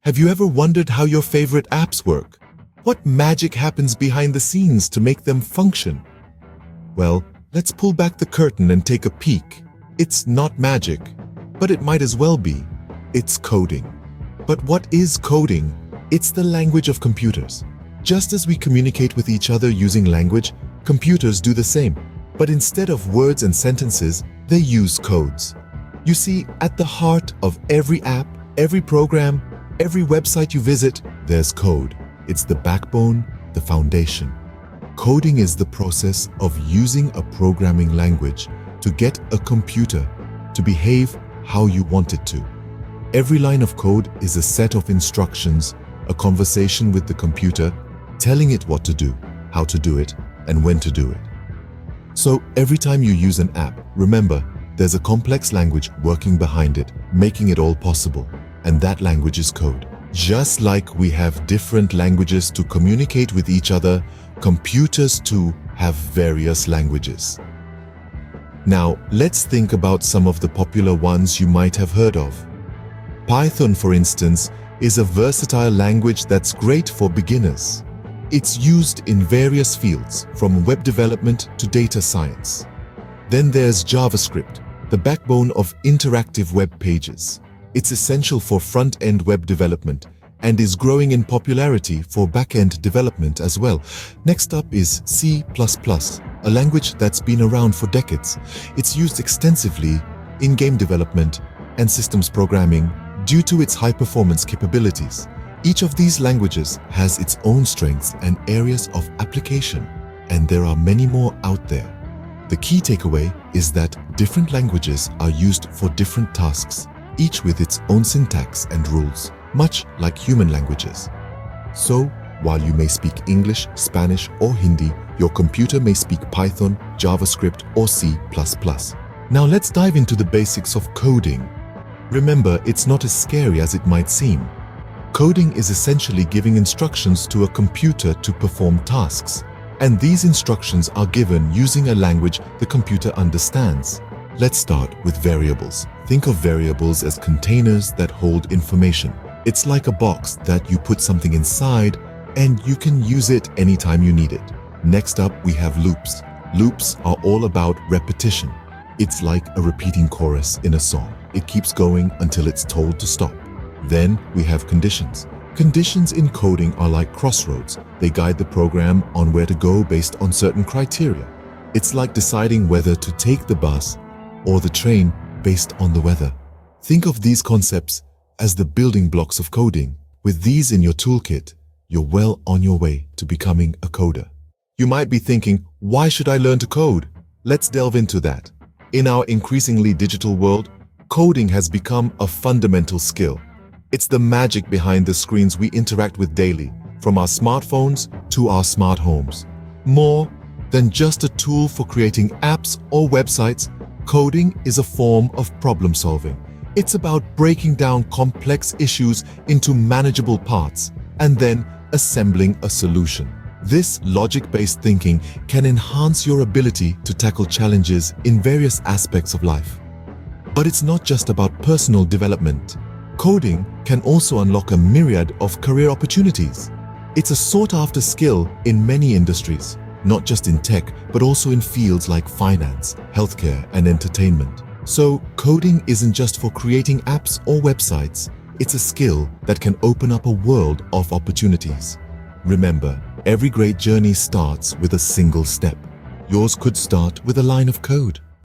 Have you ever wondered how your favorite apps work? What magic happens behind the scenes to make them function? Well, let's pull back the curtain and take a peek. It's not magic, but it might as well be. It's coding. But what is coding? It's the language of computers. Just as we communicate with each other using language, computers do the same. But instead of words and sentences, they use codes. You see, at the heart of every app, every program, every website you visit, there's code. It's the backbone, the foundation. Coding is the process of using a programming language to get a computer to behave how you want it to. Every line of code is a set of instructions, a conversation with the computer, telling it what to do, how to do it, and when to do it. So every time you use an app, remember, there's a complex language working behind it, making it all possible. And that language is code. Just like we have different languages to communicate with each other, computers too have various languages. Now, let's think about some of the popular ones you might have heard of. Python, for instance, is a versatile language that's great for beginners. It's used in various fields, from web development to data science. Then there's JavaScript, the backbone of interactive web pages. It's essential for front-end web development and is growing in popularity for back-end development as well. Next up is C++, a language that's been around for decades. It's used extensively in game development and systems programming due to its high-performance capabilities. Each of these languages has its own strengths and areas of application, and there are many more out there. The key takeaway is that different languages are used for different tasks, each with its own syntax and rules, much like human languages. So, while you may speak English, Spanish, or Hindi, your computer may speak Python, JavaScript, or C++. Now let's dive into the basics of coding. Remember, it's not as scary as it might seem. Coding is essentially giving instructions to a computer to perform tasks, and these instructions are given using a language the computer understands. Let's start with variables. Think of variables as containers that hold information. It's like a box that you put something inside and you can use it anytime you need it. Next up, we have loops. Loops are all about repetition. It's like a repeating chorus in a song. It keeps going until it's told to stop. Then we have conditions. Conditions in coding are like crossroads. They guide the program on where to go based on certain criteria. It's like deciding whether to take the bus or the train based on the weather. Think of these concepts as the building blocks of coding. With these in your toolkit, you're well on your way to becoming a coder. You might be thinking, why should I learn to code? Let's delve into that. In our increasingly digital world, coding has become a fundamental skill. It's the magic behind the screens we interact with daily, from our smartphones to our smart homes. More than just a tool for creating apps or websites, coding is a form of problem solving. It's about breaking down complex issues into manageable parts and then assembling a solution. This logic-based thinking can enhance your ability to tackle challenges in various aspects of life. But it's not just about personal development. Coding can also unlock a myriad of career opportunities. It's a sought-after skill in many industries, not just in tech, but also in fields like finance, healthcare, and entertainment. So, coding isn't just for creating apps or websites. It's a skill that can open up a world of opportunities. Remember, every great journey starts with a single step. Yours could start with a line of code.